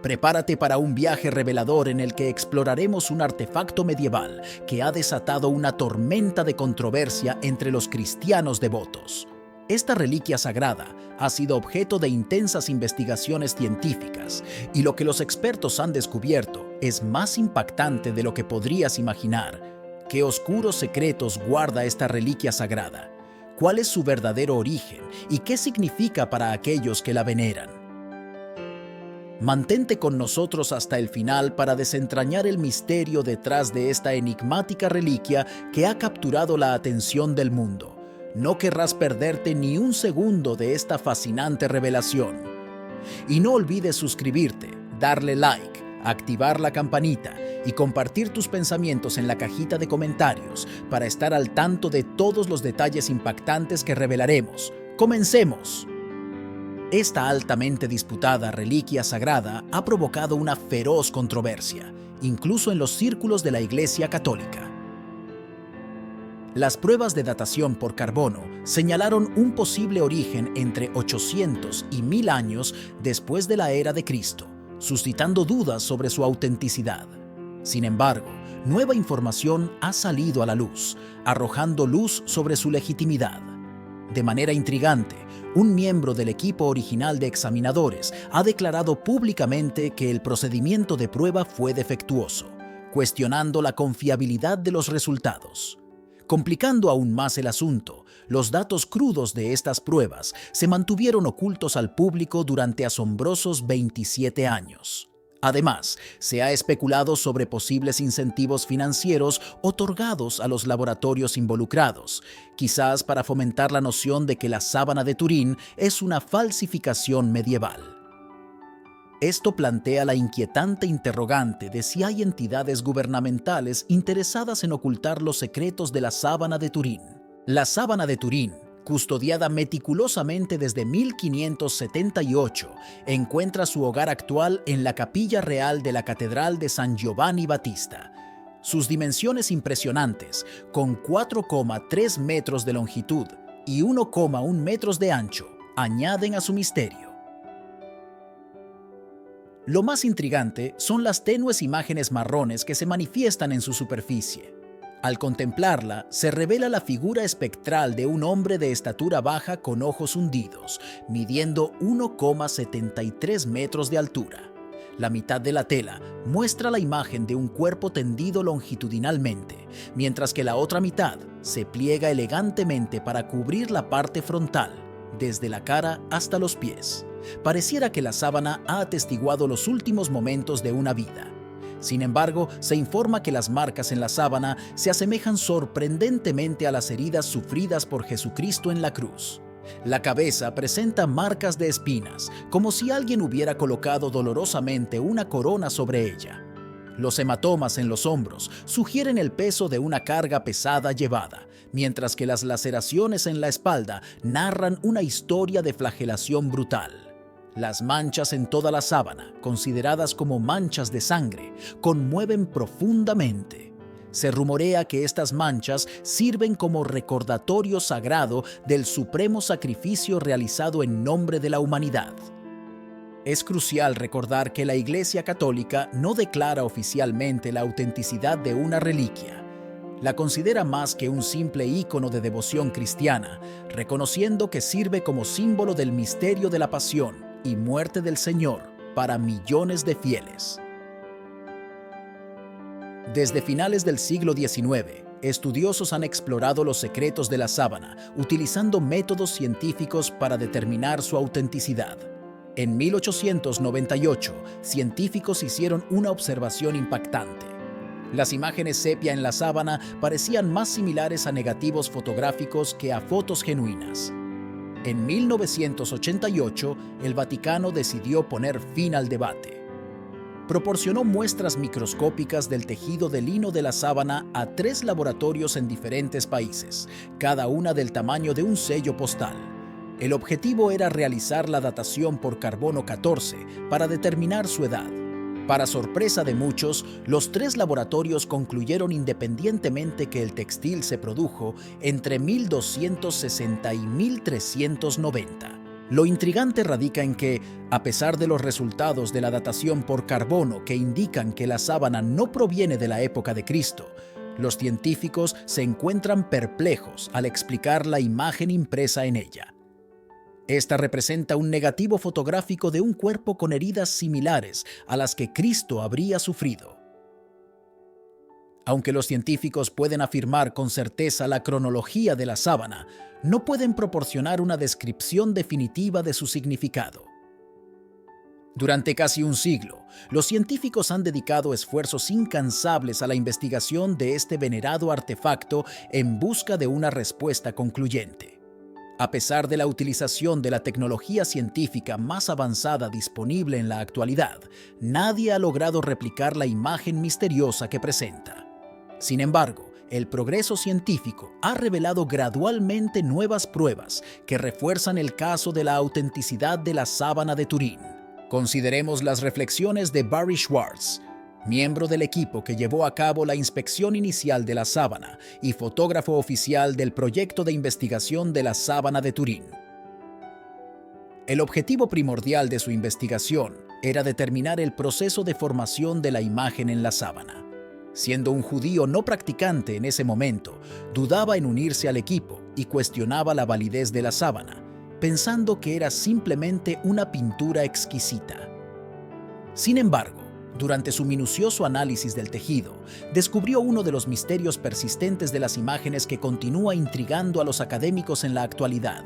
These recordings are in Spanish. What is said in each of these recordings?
Prepárate para un viaje revelador en el que exploraremos un artefacto medieval que ha desatado una tormenta de controversia entre los cristianos devotos. Esta reliquia sagrada ha sido objeto de intensas investigaciones científicas y lo que los expertos han descubierto es más impactante de lo que podrías imaginar. ¿Qué oscuros secretos guarda esta reliquia sagrada? ¿Cuál es su verdadero origen y qué significa para aquellos que la veneran? Mantente con nosotros hasta el final para desentrañar el misterio detrás de esta enigmática reliquia que ha capturado la atención del mundo. No querrás perderte ni un segundo de esta fascinante revelación. Y no olvides suscribirte, darle like, activar la campanita y compartir tus pensamientos en la cajita de comentarios para estar al tanto de todos los detalles impactantes que revelaremos. ¡Comencemos! Esta altamente disputada reliquia sagrada ha provocado una feroz controversia, incluso en los círculos de la Iglesia Católica. Las pruebas de datación por carbono señalaron un posible origen entre 800 y 1000 años después de la era de Cristo, suscitando dudas sobre su autenticidad. Sin embargo, nueva información ha salido a la luz, arrojando luz sobre su legitimidad. De manera intrigante, un miembro del equipo original de examinadores ha declarado públicamente que el procedimiento de prueba fue defectuoso, cuestionando la confiabilidad de los resultados. Complicando aún más el asunto, los datos crudos de estas pruebas se mantuvieron ocultos al público durante asombrosos 27 años. Además, se ha especulado sobre posibles incentivos financieros otorgados a los laboratorios involucrados, quizás para fomentar la noción de que la sábana de Turín es una falsificación medieval. Esto plantea la inquietante interrogante de si hay entidades gubernamentales interesadas en ocultar los secretos de la sábana de Turín. La sábana de Turín, custodiada meticulosamente desde 1578, encuentra su hogar actual en la capilla real de la Catedral de San Giovanni Battista. Sus dimensiones impresionantes, con 4,3 metros de longitud y 1,1 metros de ancho, añaden a su misterio. Lo más intrigante son las tenues imágenes marrones que se manifiestan en su superficie. Al contemplarla, se revela la figura espectral de un hombre de estatura baja con ojos hundidos, midiendo 1,73 metros de altura. La mitad de la tela muestra la imagen de un cuerpo tendido longitudinalmente, mientras que la otra mitad se pliega elegantemente para cubrir la parte frontal, desde la cara hasta los pies. Pareciera que la sábana ha atestiguado los últimos momentos de una vida. Sin embargo, se informa que las marcas en la sábana se asemejan sorprendentemente a las heridas sufridas por Jesucristo en la cruz. La cabeza presenta marcas de espinas, como si alguien hubiera colocado dolorosamente una corona sobre ella. Los hematomas en los hombros sugieren el peso de una carga pesada llevada, mientras que las laceraciones en la espalda narran una historia de flagelación brutal. Las manchas en toda la sábana, consideradas como manchas de sangre, conmueven profundamente. Se rumorea que estas manchas sirven como recordatorio sagrado del supremo sacrificio realizado en nombre de la humanidad. Es crucial recordar que la Iglesia Católica no declara oficialmente la autenticidad de una reliquia. La considera más que un simple ícono de devoción cristiana, reconociendo que sirve como símbolo del misterio de la pasión y muerte del Señor para millones de fieles. Desde finales del siglo XIX, estudiosos han explorado los secretos de la sábana, utilizando métodos científicos para determinar su autenticidad. En 1898, científicos hicieron una observación impactante. Las imágenes sepia en la sábana parecían más similares a negativos fotográficos que a fotos genuinas. En 1988, el Vaticano decidió poner fin al debate. Proporcionó muestras microscópicas del tejido de lino de la sábana a 3 laboratorios en diferentes países, cada una del tamaño de un sello postal. El objetivo era realizar la datación por carbono 14 para determinar su edad. Para sorpresa de muchos, los 3 laboratorios concluyeron independientemente que el textil se produjo entre 1260 y 1390. Lo intrigante radica en que, a pesar de los resultados de la datación por carbono que indican que la sábana no proviene de la época de Cristo, los científicos se encuentran perplejos al explicar la imagen impresa en ella. Esta representa un negativo fotográfico de un cuerpo con heridas similares a las que Cristo habría sufrido. Aunque los científicos pueden afirmar con certeza la cronología de la sábana, no pueden proporcionar una descripción definitiva de su significado. Durante casi un siglo, los científicos han dedicado esfuerzos incansables a la investigación de este venerado artefacto en busca de una respuesta concluyente. A pesar de la utilización de la tecnología científica más avanzada disponible en la actualidad, nadie ha logrado replicar la imagen misteriosa que presenta. Sin embargo, el progreso científico ha revelado gradualmente nuevas pruebas que refuerzan el caso de la autenticidad de la sábana de Turín. Consideremos las reflexiones de Barry Schwartz, miembro del equipo que llevó a cabo la inspección inicial de la sábana y fotógrafo oficial del proyecto de investigación de la sábana de Turín. El objetivo primordial de su investigación era determinar el proceso de formación de la imagen en la sábana. Siendo un judío no practicante en ese momento, dudaba en unirse al equipo y cuestionaba la validez de la sábana, pensando que era simplemente una pintura exquisita. Sin embargo, durante su minucioso análisis del tejido, descubrió uno de los misterios persistentes de las imágenes que continúa intrigando a los académicos en la actualidad.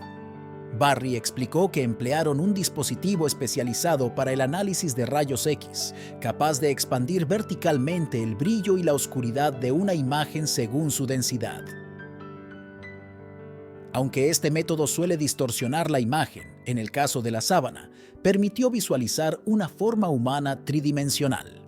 Barry explicó que emplearon un dispositivo especializado para el análisis de rayos X, capaz de expandir verticalmente el brillo y la oscuridad de una imagen según su densidad. Aunque este método suele distorsionar la imagen, en el caso de la sábana, permitió visualizar una forma humana tridimensional.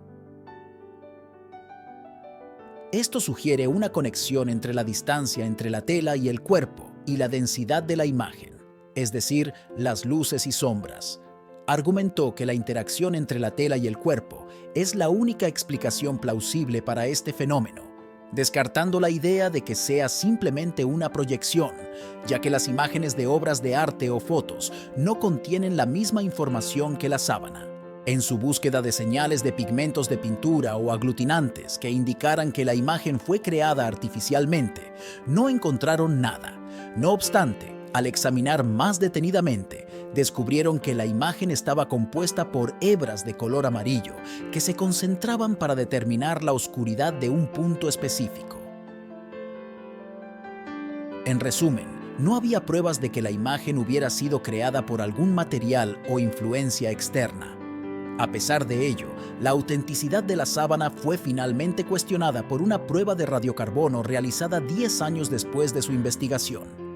Esto sugiere una conexión entre la distancia entre la tela y el cuerpo y la densidad de la imagen, es decir, las luces y sombras. Argumentó que la interacción entre la tela y el cuerpo es la única explicación plausible para este fenómeno, descartando la idea de que sea simplemente una proyección, ya que las imágenes de obras de arte o fotos no contienen la misma información que la sábana. En su búsqueda de señales de pigmentos de pintura o aglutinantes que indicaran que la imagen fue creada artificialmente, no encontraron nada. No obstante, al examinar más detenidamente, descubrieron que la imagen estaba compuesta por hebras de color amarillo que se concentraban para determinar la oscuridad de un punto específico. En resumen, no había pruebas de que la imagen hubiera sido creada por algún material o influencia externa. A pesar de ello, la autenticidad de la sábana fue finalmente cuestionada por una prueba de radiocarbono realizada 10 años después de su investigación.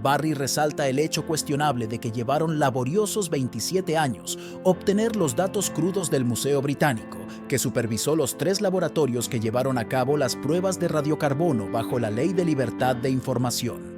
Barry resalta el hecho cuestionable de que llevaron laboriosos 27 años obtener los datos crudos del Museo Británico, que supervisó los 3 laboratorios que llevaron a cabo las pruebas de radiocarbono bajo la Ley de Libertad de Información.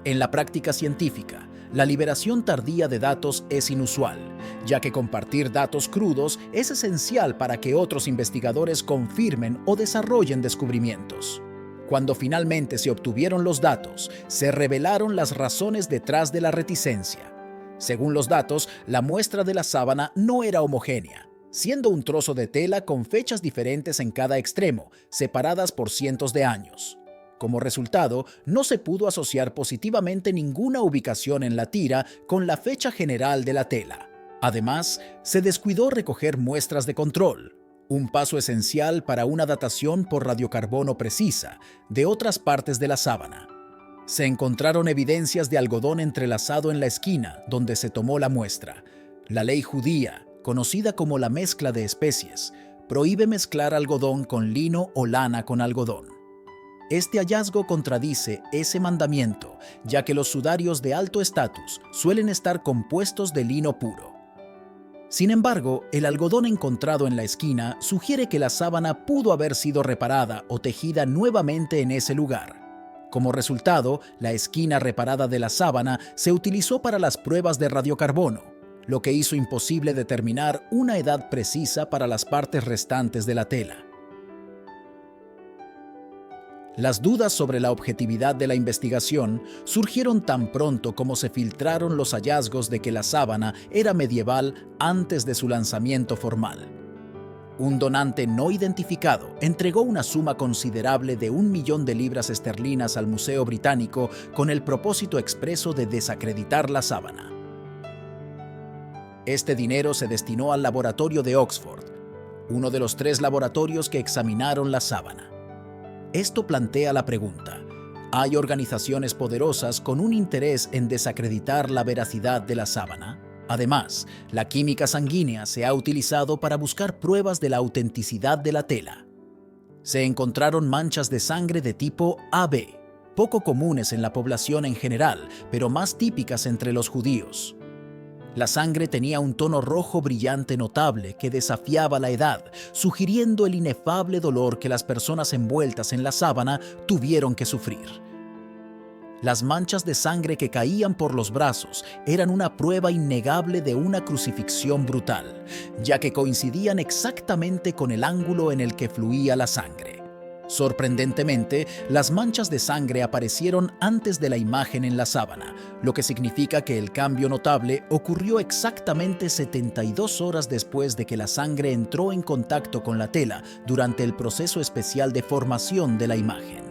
En la práctica científica, la liberación tardía de datos es inusual, ya que compartir datos crudos es esencial para que otros investigadores confirmen o desarrollen descubrimientos. Cuando finalmente se obtuvieron los datos, se revelaron las razones detrás de la reticencia. Según los datos, la muestra de la sábana no era homogénea, siendo un trozo de tela con fechas diferentes en cada extremo, separadas por cientos de años. Como resultado, no se pudo asociar positivamente ninguna ubicación en la tira con la fecha general de la tela. Además, se descuidó recoger muestras de control, un paso esencial para una datación por radiocarbono precisa de otras partes de la sábana. Se encontraron evidencias de algodón entrelazado en la esquina donde se tomó la muestra. La ley judía, conocida como la mezcla de especies, prohíbe mezclar algodón con lino o lana con algodón. Este hallazgo contradice ese mandamiento, ya que los sudarios de alto estatus suelen estar compuestos de lino puro. Sin embargo, el algodón encontrado en la esquina sugiere que la sábana pudo haber sido reparada o tejida nuevamente en ese lugar. Como resultado, la esquina reparada de la sábana se utilizó para las pruebas de radiocarbono, lo que hizo imposible determinar una edad precisa para las partes restantes de la tela. Las dudas sobre la objetividad de la investigación surgieron tan pronto como se filtraron los hallazgos de que la sábana era medieval antes de su lanzamiento formal. Un donante no identificado entregó una suma considerable de 1.000.000 de libras esterlinas al Museo Británico con el propósito expreso de desacreditar la sábana. Este dinero se destinó al laboratorio de Oxford, uno de los 3 laboratorios que examinaron la sábana. Esto plantea la pregunta: ¿hay organizaciones poderosas con un interés en desacreditar la veracidad de la sábana? Además, la química sanguínea se ha utilizado para buscar pruebas de la autenticidad de la tela. Se encontraron manchas de sangre de tipo AB, poco comunes en la población en general, pero más típicas entre los judíos. La sangre tenía un tono rojo brillante notable que desafiaba la edad, sugiriendo el inefable dolor que las personas envueltas en la sábana tuvieron que sufrir. Las manchas de sangre que caían por los brazos eran una prueba innegable de una crucifixión brutal, ya que coincidían exactamente con el ángulo en el que fluía la sangre. Sorprendentemente, las manchas de sangre aparecieron antes de la imagen en la sábana, lo que significa que el cambio notable ocurrió exactamente 72 horas después de que la sangre entró en contacto con la tela durante el proceso especial de formación de la imagen.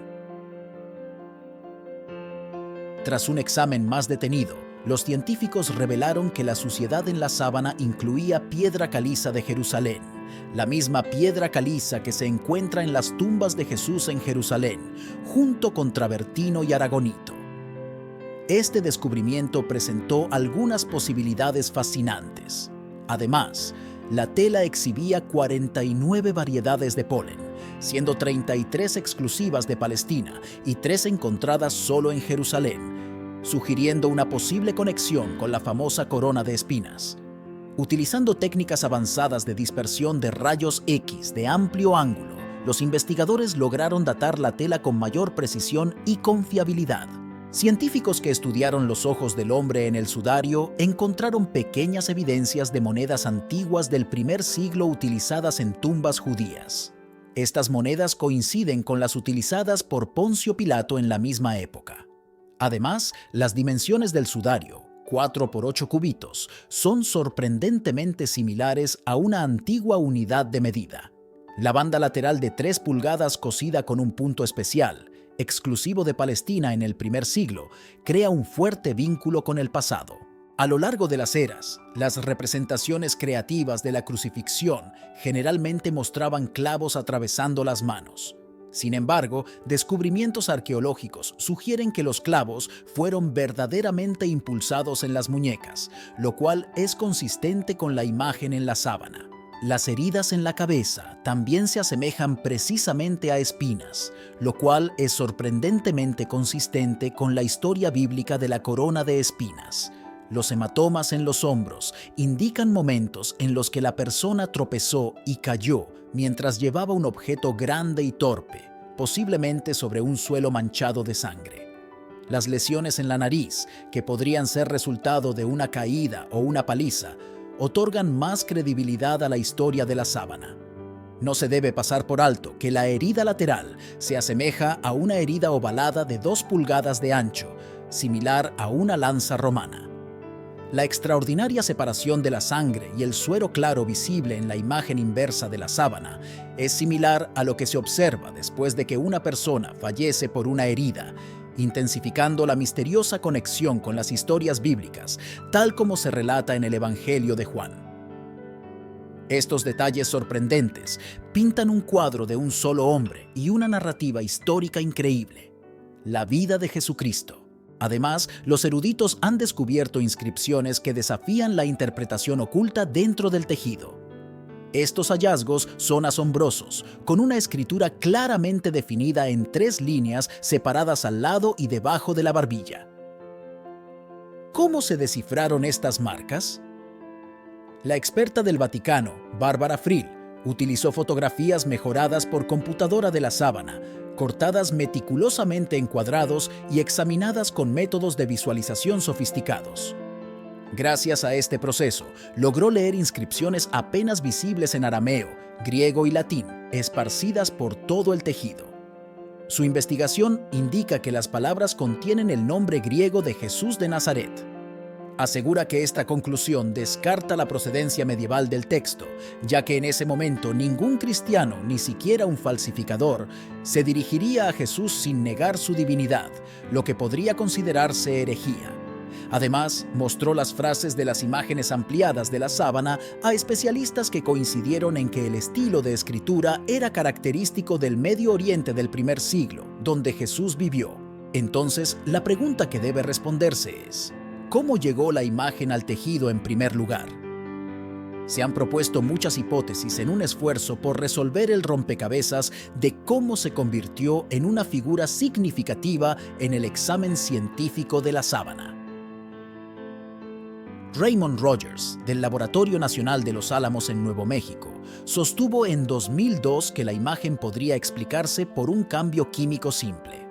Tras un examen más detenido, los científicos revelaron que la suciedad en la sábana incluía piedra caliza de Jerusalén, la misma piedra caliza que se encuentra en las tumbas de Jesús en Jerusalén, junto con travertino y aragonito. Este descubrimiento presentó algunas posibilidades fascinantes. Además, la tela exhibía 49 variedades de polen, siendo 33 exclusivas de Palestina y 3 encontradas solo en Jerusalén, sugiriendo una posible conexión con la famosa corona de espinas. Utilizando técnicas avanzadas de dispersión de rayos X de amplio ángulo, los investigadores lograron datar la tela con mayor precisión y confiabilidad. Científicos que estudiaron los ojos del hombre en el sudario encontraron pequeñas evidencias de monedas antiguas del primer siglo utilizadas en tumbas judías. Estas monedas coinciden con las utilizadas por Poncio Pilato en la misma época. Además, las dimensiones del sudario, 4 por 8 cubitos, son sorprendentemente similares a una antigua unidad de medida. La banda lateral de 3 pulgadas cosida con un punto especial, exclusivo de Palestina en el primer siglo, crea un fuerte vínculo con el pasado. A lo largo de las eras, las representaciones creativas de la crucifixión generalmente mostraban clavos atravesando las manos. Sin embargo, descubrimientos arqueológicos sugieren que los clavos fueron verdaderamente impulsados en las muñecas, lo cual es consistente con la imagen en la sábana. Las heridas en la cabeza también se asemejan precisamente a espinas, lo cual es sorprendentemente consistente con la historia bíblica de la corona de espinas. Los hematomas en los hombros indican momentos en los que la persona tropezó y cayó mientras llevaba un objeto grande y torpe, posiblemente sobre un suelo manchado de sangre. Las lesiones en la nariz, que podrían ser resultado de una caída o una paliza, otorgan más credibilidad a la historia de la sábana. No se debe pasar por alto que la herida lateral se asemeja a una herida ovalada de 2 pulgadas de ancho, similar a una lanza romana. La extraordinaria separación de la sangre y el suero claro visible en la imagen inversa de la sábana es similar a lo que se observa después de que una persona fallece por una herida, intensificando la misteriosa conexión con las historias bíblicas, tal como se relata en el Evangelio de Juan. Estos detalles sorprendentes pintan un cuadro de un solo hombre y una narrativa histórica increíble: la vida de Jesucristo. Además, los eruditos han descubierto inscripciones que desafían la interpretación oculta dentro del tejido. Estos hallazgos son asombrosos, con una escritura claramente definida en 3 líneas separadas al lado y debajo de la barbilla. ¿Cómo se descifraron estas marcas? La experta del Vaticano, Barbara Friel, utilizó fotografías mejoradas por computadora de la sábana, cortadas meticulosamente en cuadrados y examinadas con métodos de visualización sofisticados. Gracias a este proceso, logró leer inscripciones apenas visibles en arameo, griego y latín, esparcidas por todo el tejido. Su investigación indica que las palabras contienen el nombre griego de Jesús de Nazaret. Asegura que esta conclusión descarta la procedencia medieval del texto, ya que en ese momento ningún cristiano, ni siquiera un falsificador, se dirigiría a Jesús sin negar su divinidad, lo que podría considerarse herejía. Además, mostró las frases de las imágenes ampliadas de la sábana a especialistas que coincidieron en que el estilo de escritura era característico del Medio Oriente del primer siglo, donde Jesús vivió. Entonces, la pregunta que debe responderse es: ¿cómo llegó la imagen al tejido en primer lugar? Se han propuesto muchas hipótesis en un esfuerzo por resolver el rompecabezas de cómo se convirtió en una figura significativa en el examen científico de la sábana. Raymond Rogers, del Laboratorio Nacional de Los Álamos en Nuevo México, sostuvo en 2002 que la imagen podría explicarse por un cambio químico simple.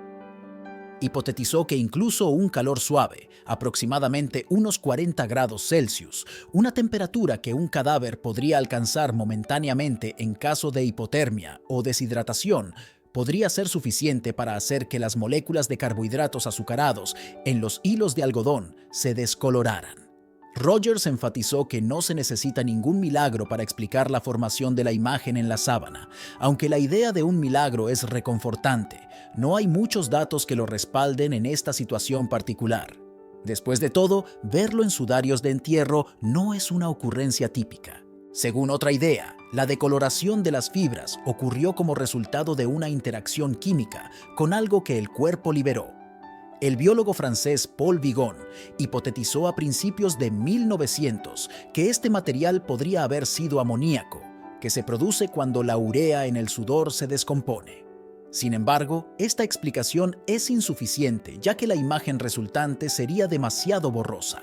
Hipotetizó que incluso un calor suave, aproximadamente unos 40 grados Celsius, una temperatura que un cadáver podría alcanzar momentáneamente en caso de hipotermia o deshidratación, podría ser suficiente para hacer que las moléculas de carbohidratos azucarados en los hilos de algodón se descoloraran. Rogers enfatizó que no se necesita ningún milagro para explicar la formación de la imagen en la sábana. Aunque la idea de un milagro es reconfortante, no hay muchos datos que lo respalden en esta situación particular. Después de todo, verlo en sudarios de entierro no es una ocurrencia típica. Según otra idea, la decoloración de las fibras ocurrió como resultado de una interacción química con algo que el cuerpo liberó. El biólogo francés Paul Vigon hipotetizó a principios de 1900 que este material podría haber sido amoníaco, que se produce cuando la urea en el sudor se descompone. Sin embargo, esta explicación es insuficiente, ya que la imagen resultante sería demasiado borrosa.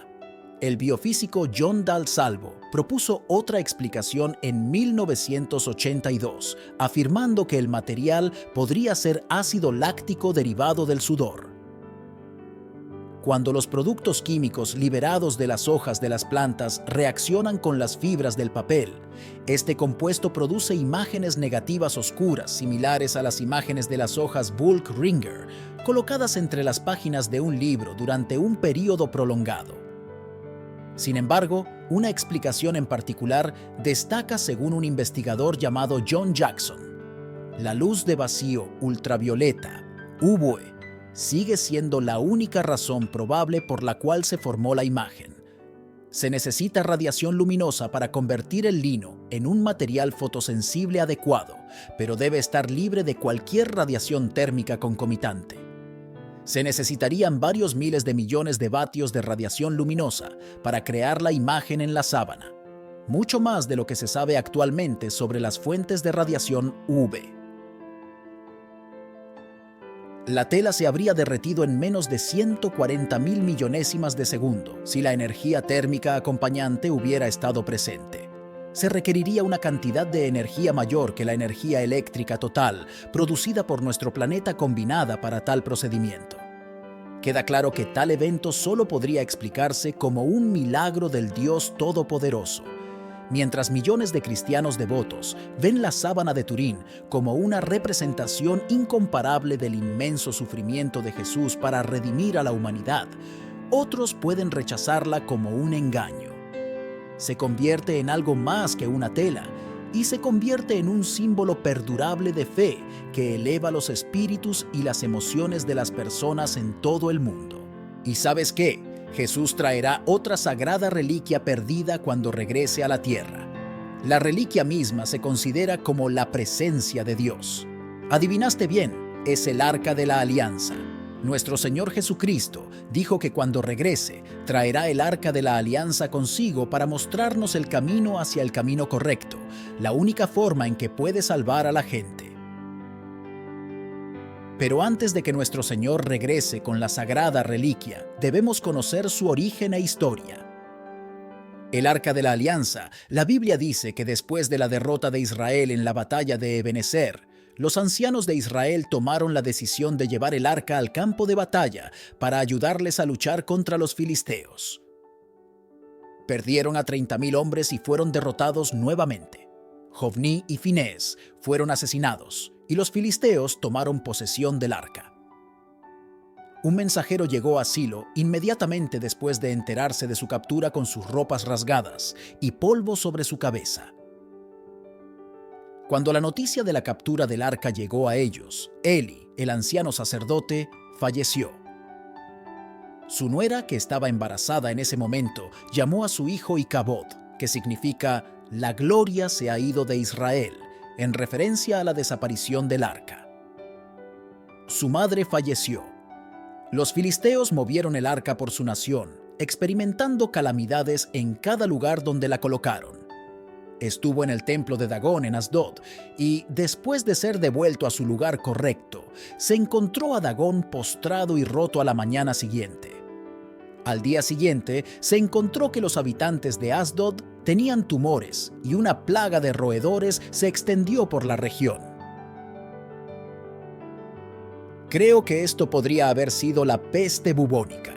El biofísico John Dal Salvo propuso otra explicación en 1982, afirmando que el material podría ser ácido láctico derivado del sudor. Cuando los productos químicos liberados de las hojas de las plantas reaccionan con las fibras del papel, este compuesto produce imágenes negativas oscuras similares a las imágenes de las hojas Bulk Ringer, colocadas entre las páginas de un libro durante un período prolongado. Sin embargo, una explicación en particular destaca según un investigador llamado John Jackson. La luz de vacío ultravioleta, UV, sigue siendo la única razón probable por la cual se formó la imagen. Se necesita radiación luminosa para convertir el lino en un material fotosensible adecuado, pero debe estar libre de cualquier radiación térmica concomitante. Se necesitarían varios miles de millones de vatios de radiación luminosa para crear la imagen en la sábana, mucho más de lo que se sabe actualmente sobre las fuentes de radiación UV. La tela se habría derretido en menos de 140.000 millonésimas de segundo si la energía térmica acompañante hubiera estado presente. Se requeriría una cantidad de energía mayor que la energía eléctrica total producida por nuestro planeta combinada para tal procedimiento. Queda claro que tal evento solo podría explicarse como un milagro del Dios Todopoderoso. Mientras millones de cristianos devotos ven la sábana de Turín como una representación incomparable del inmenso sufrimiento de Jesús para redimir a la humanidad, otros pueden rechazarla como un engaño. Se convierte en algo más que una tela y se convierte en un símbolo perdurable de fe que eleva los espíritus y las emociones de las personas en todo el mundo. ¿Y sabes qué? Jesús traerá otra sagrada reliquia perdida cuando regrese a la tierra. La reliquia misma se considera como la presencia de Dios. Adivinaste bien, es el Arca de la Alianza. Nuestro Señor Jesucristo dijo que cuando regrese, traerá el Arca de la Alianza consigo para mostrarnos el camino hacia el camino correcto, la única forma en que puede salvar a la gente. Pero antes de que nuestro Señor regrese con la sagrada reliquia, debemos conocer su origen e historia. El Arca de la Alianza, la Biblia dice que después de la derrota de Israel en la batalla de Ebenezer, los ancianos de Israel tomaron la decisión de llevar el arca al campo de batalla para ayudarles a luchar contra los filisteos. Perdieron a 30.000 hombres y fueron derrotados nuevamente. Jofní y Finés, fueron asesinados y los filisteos tomaron posesión del arca. Un mensajero llegó a Silo inmediatamente después de enterarse de su captura con sus ropas rasgadas y polvo sobre su cabeza. Cuando la noticia de la captura del arca llegó a ellos, Eli, el anciano sacerdote, falleció. Su nuera, que estaba embarazada en ese momento, llamó a su hijo Icabod, que significa «La gloria se ha ido de Israel», en referencia a la desaparición del arca. Su madre falleció. Los filisteos movieron el arca por su nación, experimentando calamidades en cada lugar donde la colocaron. Estuvo en el templo de Dagón en Asdod y, después de ser devuelto a su lugar correcto, se encontró a Dagón postrado y roto a la mañana siguiente. Al día siguiente, se encontró que los habitantes de Asdod tenían tumores y una plaga de roedores se extendió por la región. Creo que esto podría haber sido la peste bubónica.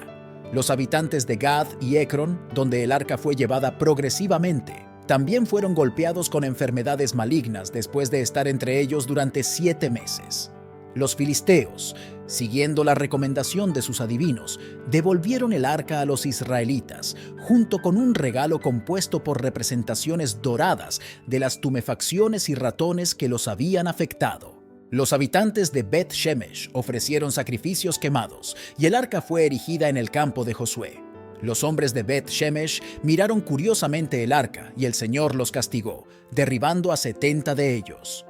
Los habitantes de Gad y Ecrón, donde el arca fue llevada progresivamente, también fueron golpeados con enfermedades malignas después de estar entre ellos durante 7 meses. Los filisteos, siguiendo la recomendación de sus adivinos, devolvieron el arca a los israelitas, junto con un regalo compuesto por representaciones doradas de las tumefacciones y ratones que los habían afectado. Los habitantes de Bet Shemesh ofrecieron sacrificios quemados, y el arca fue erigida en el campo de Josué. Los hombres de Bet Shemesh miraron curiosamente el arca, y el Señor los castigó, derribando a 70 de ellos.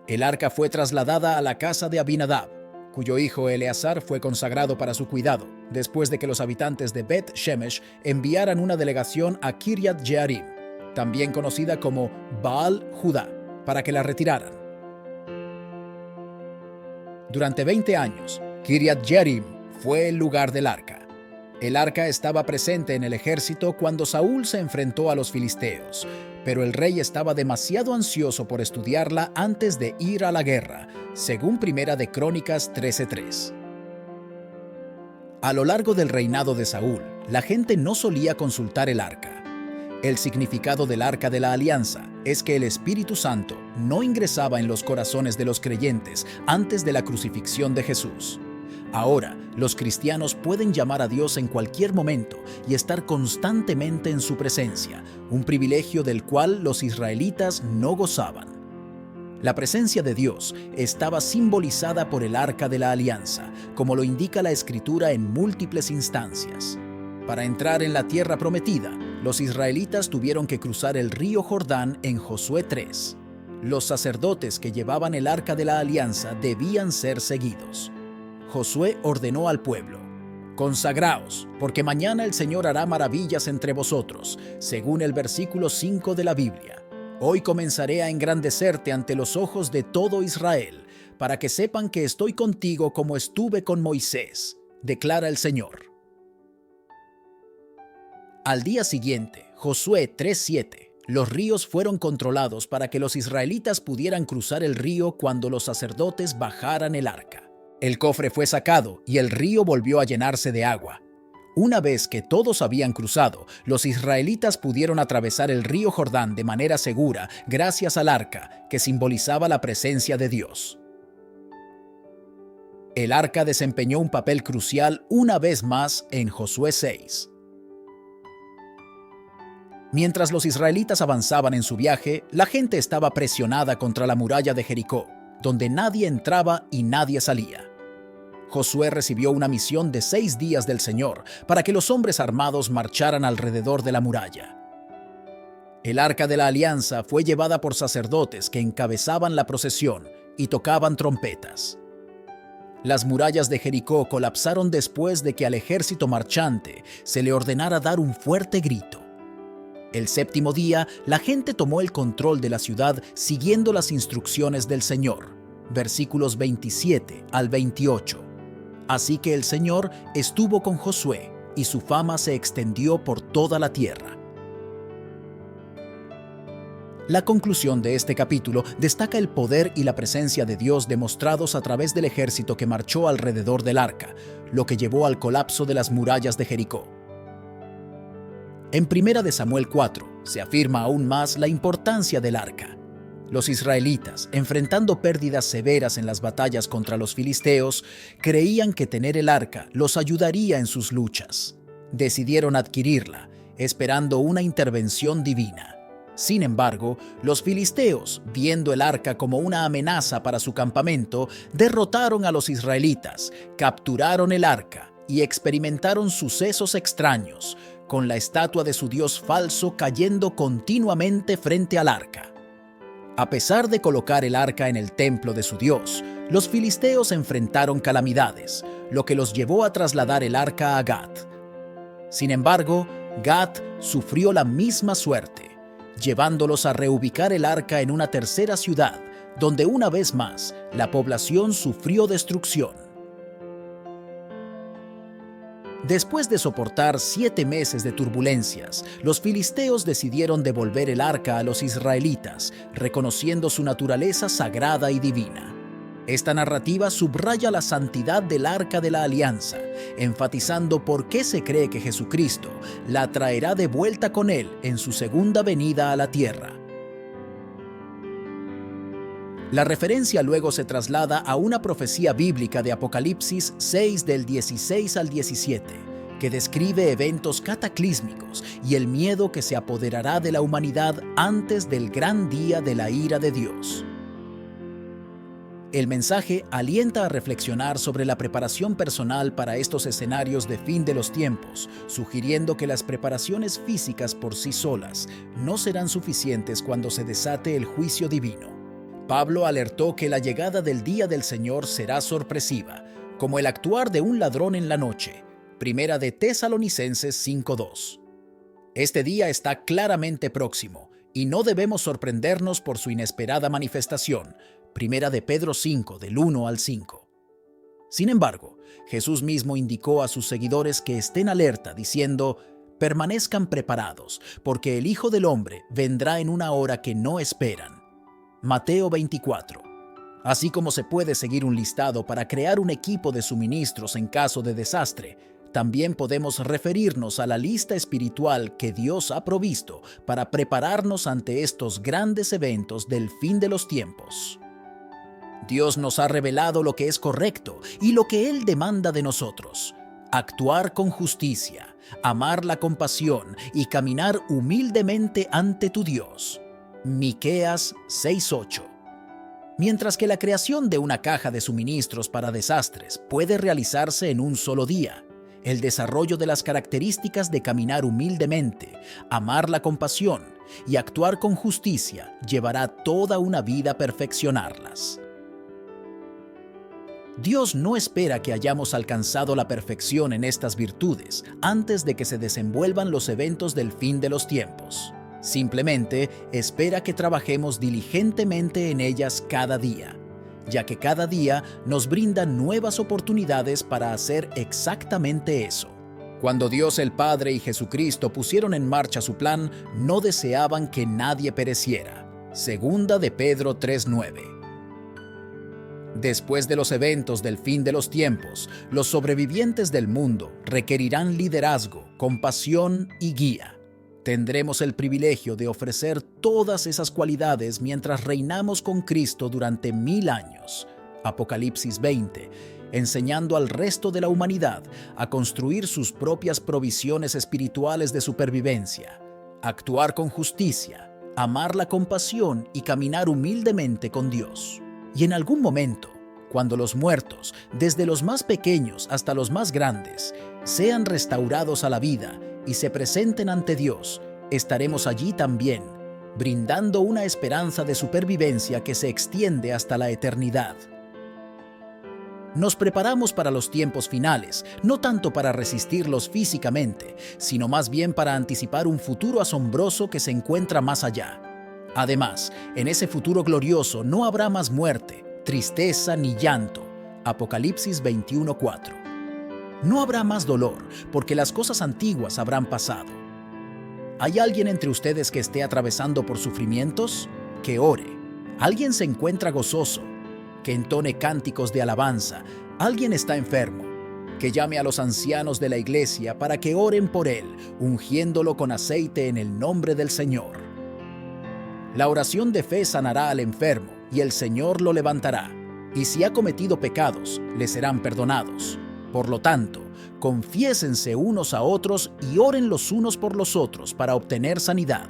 El arca fue trasladada a la casa de Abinadab, cuyo hijo Eleazar fue consagrado para su cuidado, después de que los habitantes de Bet Shemesh enviaran una delegación a Kiryat Jearim, también conocida como Baal Judá, para que la retiraran. Durante 20 años, Kiryat Jearim fue el lugar del arca. El arca estaba presente en el ejército cuando Saúl se enfrentó a los filisteos, pero el rey estaba demasiado ansioso por estudiarla antes de ir a la guerra, según Primera de Crónicas 13:3. A lo largo del reinado de Saúl, la gente no solía consultar el arca. El significado del arca de la alianza es que el Espíritu Santo no ingresaba en los corazones de los creyentes antes de la crucifixión de Jesús. Ahora, los cristianos pueden llamar a Dios en cualquier momento y estar constantemente en su presencia, un privilegio del cual los israelitas no gozaban. La presencia de Dios estaba simbolizada por el arca de la alianza, como lo indica la Escritura en múltiples instancias. Para entrar en la tierra prometida, los israelitas tuvieron que cruzar el río Jordán en Josué 3. Los sacerdotes que llevaban el arca de la alianza debían ser seguidos. Josué ordenó al pueblo: «Consagraos, porque mañana el Señor hará maravillas entre vosotros», según el versículo 5 de la Biblia. «Hoy comenzaré a engrandecerte ante los ojos de todo Israel, para que sepan que estoy contigo como estuve con Moisés», declara el Señor. Al día siguiente, Josué 3:7, los ríos fueron controlados para que los israelitas pudieran cruzar el río cuando los sacerdotes bajaran el arca. El cofre fue sacado y el río volvió a llenarse de agua. Una vez que todos habían cruzado, los israelitas pudieron atravesar el río Jordán de manera segura gracias al arca, que simbolizaba la presencia de Dios. El arca desempeñó un papel crucial una vez más en Josué 6. Mientras los israelitas avanzaban en su viaje, la gente estaba presionada contra la muralla de Jericó, donde nadie entraba y nadie salía. Josué recibió una misión de 6 días del Señor para que los hombres armados marcharan alrededor de la muralla. El arca de la alianza fue llevada por sacerdotes que encabezaban la procesión y tocaban trompetas. Las murallas de Jericó colapsaron después de que al ejército marchante se le ordenara dar un fuerte grito. El 7º día, la gente tomó el control de la ciudad siguiendo las instrucciones del Señor. Versículos 27 al 28. Así que el Señor estuvo con Josué y su fama se extendió por toda la tierra. La conclusión de este capítulo destaca el poder y la presencia de Dios demostrados a través del ejército que marchó alrededor del arca, lo que llevó al colapso de las murallas de Jericó. En 1 de Samuel 4 se afirma aún más la importancia del arca. Los israelitas, enfrentando pérdidas severas en las batallas contra los filisteos, creían que tener el arca los ayudaría en sus luchas. Decidieron adquirirla, esperando una intervención divina. Sin embargo, los filisteos, viendo el arca como una amenaza para su campamento, derrotaron a los israelitas, capturaron el arca y experimentaron sucesos extraños, con la estatua de su dios falso cayendo continuamente frente al arca. A pesar de colocar el arca en el templo de su dios, los filisteos enfrentaron calamidades, lo que los llevó a trasladar el arca a Gat. Sin embargo, Gat sufrió la misma suerte, llevándolos a reubicar el arca en una tercera ciudad, donde una vez más la población sufrió destrucción. Después de soportar 7 meses de turbulencias, los filisteos decidieron devolver el arca a los israelitas, reconociendo su naturaleza sagrada y divina. Esta narrativa subraya la santidad del arca de la alianza, enfatizando por qué se cree que Jesucristo la traerá de vuelta con él en su segunda venida a la tierra. La referencia luego se traslada a una profecía bíblica de Apocalipsis 6 del 16 al 17, que describe eventos cataclísmicos y el miedo que se apoderará de la humanidad antes del gran día de la ira de Dios. El mensaje alienta a reflexionar sobre la preparación personal para estos escenarios de fin de los tiempos, sugiriendo que las preparaciones físicas por sí solas no serán suficientes cuando se desate el juicio divino. Pablo alertó que la llegada del día del Señor será sorpresiva, como el actuar de un ladrón en la noche. Primera de Tesalonicenses 5:2. Este día está claramente próximo y no debemos sorprendernos por su inesperada manifestación. Primera de Pedro 5, del 1 al 5. Sin embargo, Jesús mismo indicó a sus seguidores que estén alerta, diciendo: permanezcan preparados, porque el Hijo del Hombre vendrá en una hora que no esperan. Mateo 24. Así como se puede seguir un listado para crear un equipo de suministros en caso de desastre, también podemos referirnos a la lista espiritual que Dios ha provisto para prepararnos ante estos grandes eventos del fin de los tiempos. Dios nos ha revelado lo que es correcto y lo que Él demanda de nosotros: actuar con justicia, amar la compasión y caminar humildemente ante tu Dios. Miqueas 6:8. Mientras que la creación de una caja de suministros para desastres puede realizarse en un solo día, el desarrollo de las características de caminar humildemente, amar la compasión y actuar con justicia llevará toda una vida perfeccionarlas. Dios no espera que hayamos alcanzado la perfección en estas virtudes antes de que se desenvuelvan los eventos del fin de los tiempos. Simplemente espera que trabajemos diligentemente en ellas cada día, ya que cada día nos brinda nuevas oportunidades para hacer exactamente eso. Cuando Dios el Padre y Jesucristo pusieron en marcha su plan, no deseaban que nadie pereciera. Segunda de Pedro 3:9. Después de los eventos del fin de los tiempos, los sobrevivientes del mundo requerirán liderazgo, compasión y guía. Tendremos el privilegio de ofrecer todas esas cualidades mientras reinamos con Cristo durante 1000 años. Apocalipsis 20, enseñando al resto de la humanidad a construir sus propias provisiones espirituales de supervivencia, actuar con justicia, amar la compasión y caminar humildemente con Dios. Y en algún momento, cuando los muertos, desde los más pequeños hasta los más grandes, sean restaurados a la vida y se presenten ante Dios, estaremos allí también, brindando una esperanza de supervivencia que se extiende hasta la eternidad. Nos preparamos para los tiempos finales, no tanto para resistirlos físicamente, sino más bien para anticipar un futuro asombroso que se encuentra más allá. Además, en ese futuro glorioso no habrá más muerte, tristeza ni llanto. Apocalipsis 21:4. No habrá más dolor, porque las cosas antiguas habrán pasado. ¿Hay alguien entre ustedes que esté atravesando por sufrimientos? Que ore. ¿Alguien se encuentra gozoso? Que entone cánticos de alabanza. ¿Alguien está enfermo? Que llame a los ancianos de la iglesia para que oren por él, ungiéndolo con aceite en el nombre del Señor. La oración de fe sanará al enfermo y el Señor lo levantará. Y si ha cometido pecados, le serán perdonados. Por lo tanto, confiésense unos a otros y oren los unos por los otros para obtener sanidad.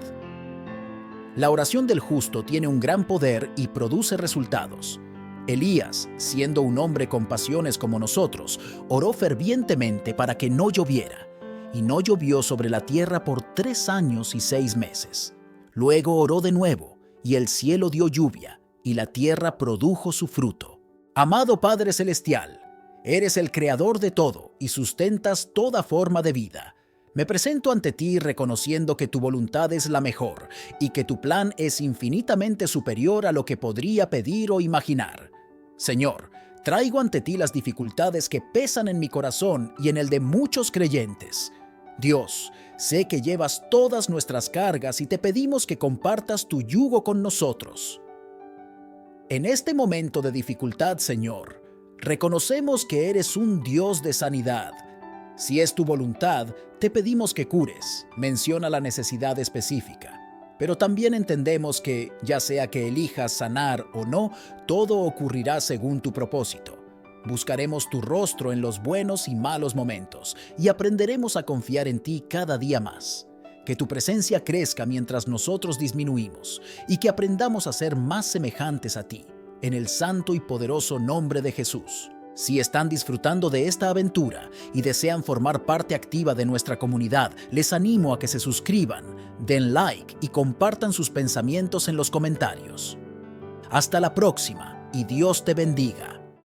La oración del justo tiene un gran poder y produce resultados. Elías, siendo un hombre con pasiones como nosotros, oró fervientemente para que no lloviera, y no llovió sobre la tierra por 3 años y 6 meses. Luego oró de nuevo, y el cielo dio lluvia, y la tierra produjo su fruto. Amado Padre Celestial, eres el creador de todo y sustentas toda forma de vida. Me presento ante ti reconociendo que tu voluntad es la mejor y que tu plan es infinitamente superior a lo que podría pedir o imaginar. Señor, traigo ante ti las dificultades que pesan en mi corazón y en el de muchos creyentes. Dios, sé que llevas todas nuestras cargas y te pedimos que compartas tu yugo con nosotros. En este momento de dificultad, Señor, reconocemos que eres un Dios de sanidad. Si es tu voluntad, te pedimos que cures, menciona la necesidad específica. Pero también entendemos que, ya sea que elijas sanar o no, todo ocurrirá según tu propósito. Buscaremos tu rostro en los buenos y malos momentos y aprenderemos a confiar en ti cada día más. Que tu presencia crezca mientras nosotros disminuimos y que aprendamos a ser más semejantes a ti, en el santo y poderoso nombre de Jesús. Si están disfrutando de esta aventura y desean formar parte activa de nuestra comunidad, les animo a que se suscriban, den like y compartan sus pensamientos en los comentarios. Hasta la próxima y Dios te bendiga.